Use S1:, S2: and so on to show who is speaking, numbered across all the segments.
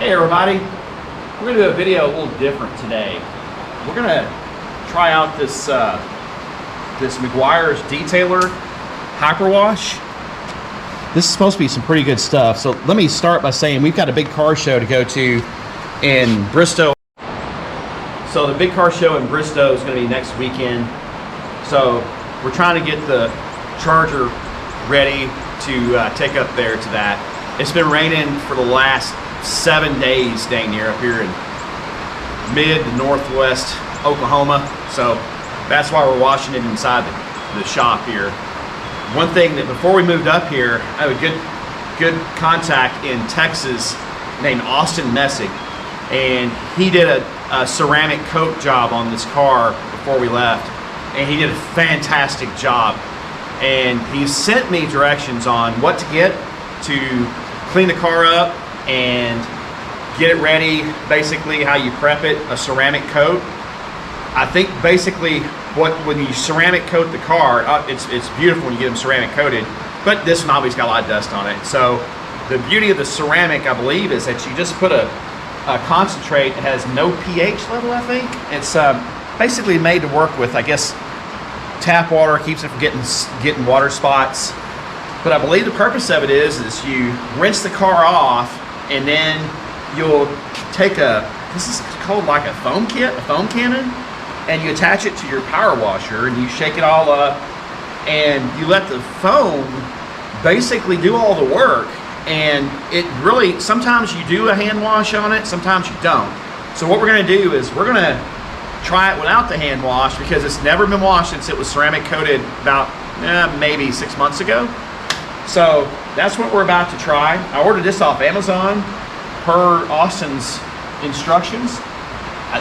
S1: Hey everybody, we're going to do a video a little different today. We're going to try out this Meguiars Detailer Hyperwash. This is supposed to be some pretty good stuff. So let me start by saying we've got a big car show to go to in Bristol. So the big car show in Bristol is going to be next weekend. So we're trying to get the Charger ready to take up there to that. It's been raining for the last 7 days dang near up here in mid to northwest Oklahoma, so that's why we're washing it inside the shop here. One thing that before we moved up here, I have a good contact in Texas named Austin Messick, and he did a ceramic coat job on this car before we left, and he did a fantastic job. And he sent me directions on what to get to clean the car up and get it ready, basically how you prep it, a ceramic coat. I think basically when you ceramic coat the car, it's beautiful when you get them ceramic coated, but this one obviously got a lot of dust on it. So the beauty of the ceramic, I believe, is that you just put a concentrate that has no pH level, I think. It's basically made to work with, I guess, tap water, keeps it from getting water spots. But I believe the purpose of it is you rinse the car off, and then you'll take this is called like a foam kit, a foam cannon, and you attach it to your power washer, and you shake it all up, and you let the foam basically do all the work. And it really, sometimes you do a hand wash on it, sometimes you don't. So what we're gonna do is we're gonna try it without the hand wash, because it's never been washed since it was ceramic coated about maybe 6 months ago. So that's what we're about to try. I ordered this off Amazon per Austin's instructions.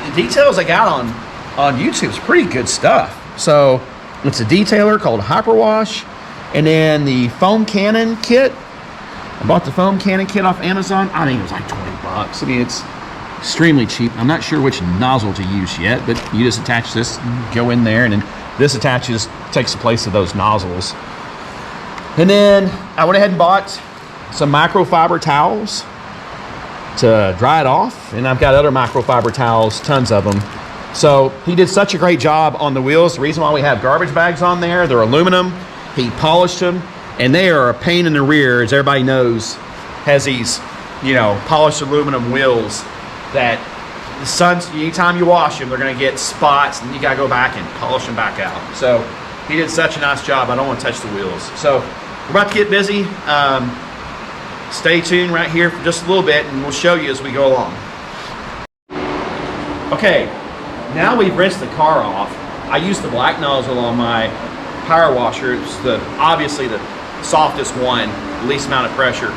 S1: The details I got on YouTube is pretty good stuff. So it's a detailer called Hyperwash, and then the foam cannon kit. I bought the foam cannon kit off Amazon. I think it was like 20 bucks. I mean, it's extremely cheap. I'm not sure which nozzle to use yet, but you just attach this, go in there, and then this takes the place of those nozzles. And then I went ahead and bought some microfiber towels to dry it off, and I've got other microfiber towels, tons of them. So he did such a great job on the wheels. The reason why we have garbage bags on there, they're aluminum. He polished them, and they are a pain in the rear, as everybody knows, has these, polished aluminum wheels that the sun's, anytime you wash them, they're gonna get spots, and you gotta go back and polish them back out. So he did such a nice job. I don't want to touch the wheels. So we're about to get busy. Stay tuned right here for just a little bit, and we'll show you as we go along. Okay, now we've rinsed the car off. I used the black nozzle on my power washer. It's obviously the softest one, least amount of pressure.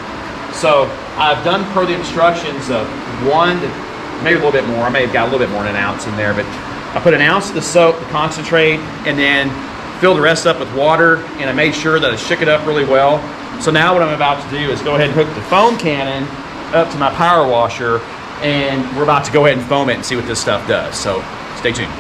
S1: So I've done per the instructions of 1 to maybe a little bit more. I may have got a little bit more than an ounce in there, but I put an ounce of the soap, the concentrate, and then filled the rest up with water, and I made sure that I shook it up really well. So now what I'm about to do is go ahead and hook the foam cannon up to my power washer, and we're about to go ahead and foam it and see what this stuff does. So stay tuned.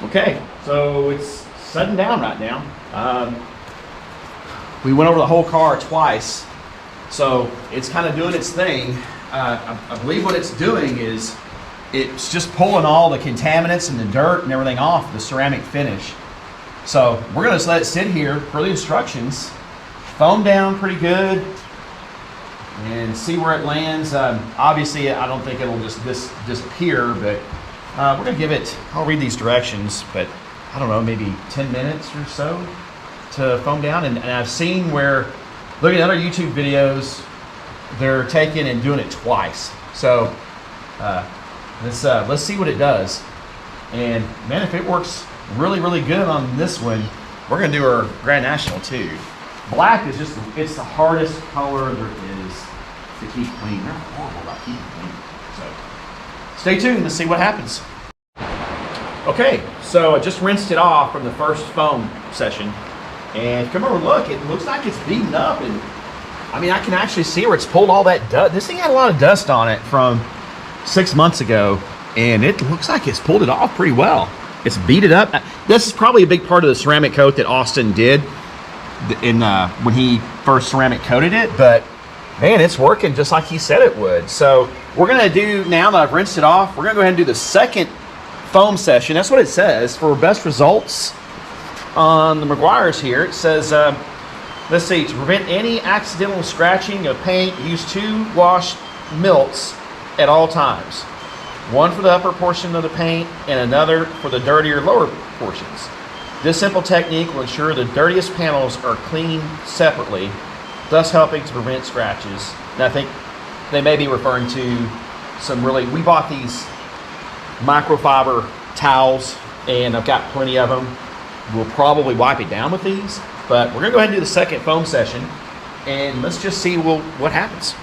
S1: Okay, so it's setting down right now. We went over the whole car twice, so it's kind of doing its thing. I believe what it's doing is it's just pulling all the contaminants and the dirt and everything off the ceramic finish. So we're gonna just let it sit here per the instructions, foam down pretty good, and see where it lands. Obviously, I don't think it'll just disappear, but we're gonna give it, I'll read these directions, but I don't know, maybe 10 minutes or so to foam down. And I've seen where, looking at other YouTube videos, they're taking and doing it twice. So let's see what it does. And man, if it works really, really good on this one, we're gonna do our Grand National too. Black is just, it's the hardest color there is to keep clean. They're horrible about keeping clean. So stay tuned to see what happens. Okay, so I just rinsed it off from the first foam session. And come over and look, it looks like it's beaten up. And I mean, I can actually see where it's pulled all that dust. This thing had a lot of dust on it from 6 months ago. And it looks like it's pulled it off pretty well. It's beat it up. This is probably a big part of the ceramic coat that Austin did when he first ceramic coated it. But man, it's working just like he said it would. So we're gonna do, now that I've rinsed it off, we're gonna go ahead and do the second foam session. That's what it says for best results on the Meguiars here. It says, let's see, to prevent any accidental scratching of paint, use 2 wash milts at all times. One for the upper portion of the paint and another for the dirtier lower portions. This simple technique will ensure the dirtiest panels are cleaned separately, thus helping to prevent scratches. And I think they may be referring to some we bought these microfiber towels, and I've got plenty of them. We'll probably wipe it down with these, but we're gonna go ahead and do the second foam session, and let's just see what happens.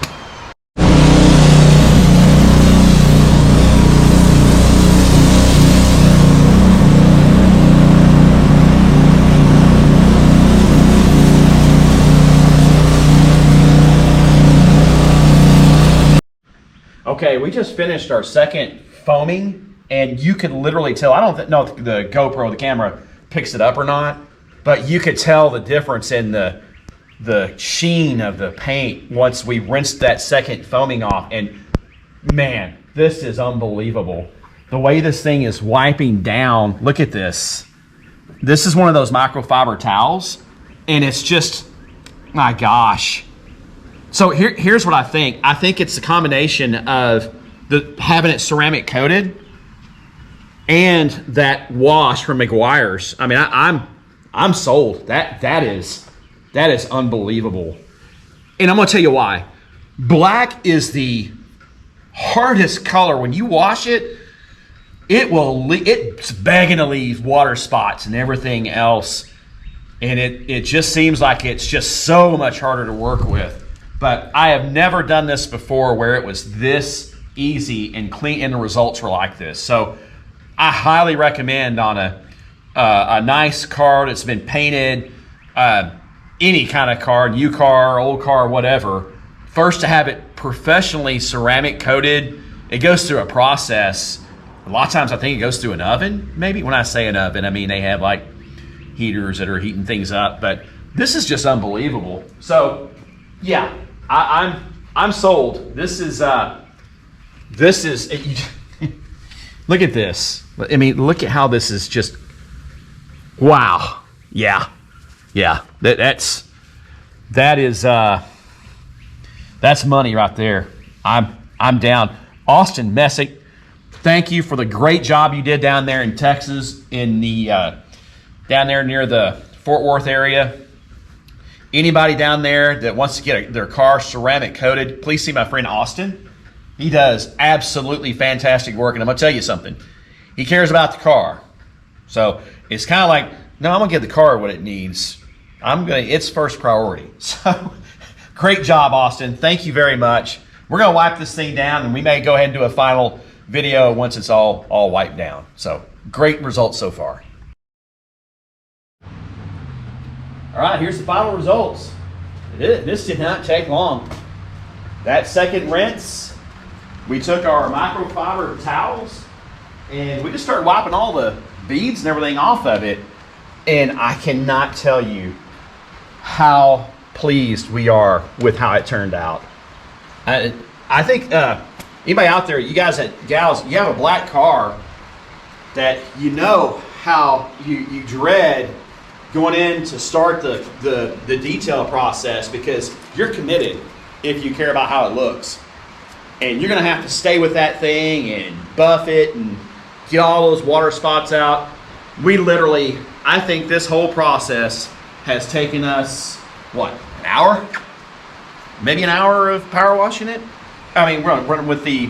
S1: Okay, we just finished our second foaming, and you could literally tell, I don't know if the GoPro, the camera, picks it up or not, but you could tell the difference in the sheen of the paint once we rinsed that second foaming off. And man, this is unbelievable. The way this thing is wiping down, look at this. This is one of those microfiber towels, and it's just, my gosh. So here's what I think. I think it's a combination of having it ceramic coated and that wash from Meguiars. I mean, I'm sold. That is unbelievable. And I'm gonna tell you why. Black is the hardest color. When you wash it, it's begging to leave water spots and everything else. And it just seems like it's just so much harder to work with. But I have never done this before where it was this easy and clean, and the results were like this. So I highly recommend on a nice car that's been painted, any kind of car, new car, old car, whatever, first to have it professionally ceramic coated. It goes through a process. A lot of times I think it goes through an oven, maybe. When I say an oven, I mean they have like heaters that are heating things up, but this is just unbelievable. So yeah, I'm sold. This is look at this. I mean, look at how this is just, wow. Yeah. That's money right there. I'm down. Austin Messick, thank you for the great job you did down there in Texas, in the down there near the Fort Worth area. Anybody down there that wants to get their car ceramic coated, please see my friend Austin. He does absolutely fantastic work, and I'm gonna tell you something. He cares about the car. So it's kind of like, no, I'm gonna give the car what it needs. It's first priority. So great job, Austin. Thank you very much. We're gonna wipe this thing down, and we may go ahead and do a final video once it's all wiped down. So great results so far. All right, here's the final results. This did not take long. That second rinse, we took our microfiber towels and we just started wiping all the beads and everything off of it. And I cannot tell you how pleased we are with how it turned out. I think anybody out there, you guys and gals, you have a black car that you know how you dread going in to start the detail process, because you're committed if you care about how it looks. And you're gonna have to stay with that thing and buff it and get all those water spots out. We literally, I think this whole process has taken us, what, an hour? Maybe an hour of power washing it? I mean, running with the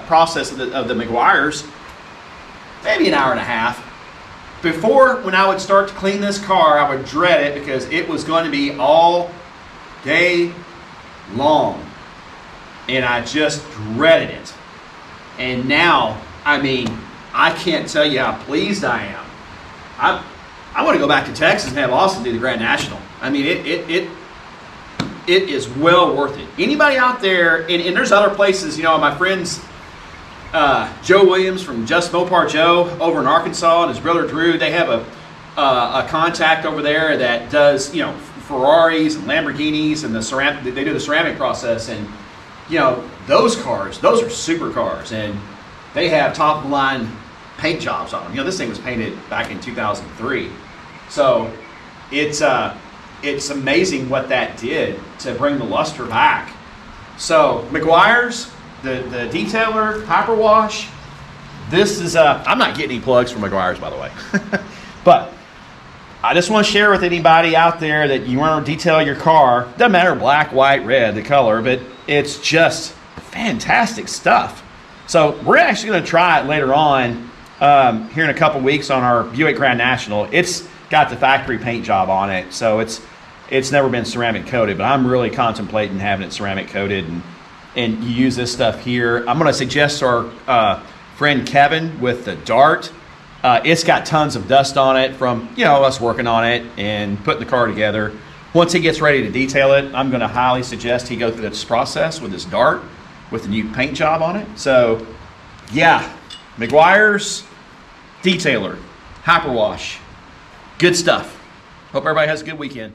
S1: process of the Meguiars, maybe an hour and a half. Before, when I would start to clean this car, I would dread it because it was going to be all day long. And I just dreaded it. And now, I mean, I can't tell you how pleased I am. I want to go back to Texas and have Austin do the Grand National. I mean, it is well worth it. Anybody out there, and there's other places, you know, my friends, Joe Williams from Just Mopar Joe over in Arkansas and his brother Drew, they have a contact over there that does, you know, Ferraris and Lamborghinis and the ceramic, they do the ceramic process, and you know, those cars, those are super cars, and they have top of the line paint jobs on them. You know, this thing was painted back in 2003. So it's amazing what that did to bring the luster back. So Meguiars, the detailer, Hyperwash, this is, I'm not getting any plugs for Meguiars, by the way. But I just want to share with anybody out there that you want to detail your car. Doesn't matter black, white, red, the color, but it's just fantastic stuff. So we're actually going to try it later on here in a couple weeks on our Buick Grand National. It's got the factory paint job on it, so it's never been ceramic coated, but I'm really contemplating having it ceramic coated, and you use this stuff here. I'm going to suggest our friend Kevin with the Dart. It's got tons of dust on it from, you know, us working on it and putting the car together. Once he gets ready to detail it, I'm going to highly suggest he go through this process with his Dart with the new paint job on it. So, yeah, Meguiars, detailer, Hyperwash, good stuff. Hope everybody has a good weekend.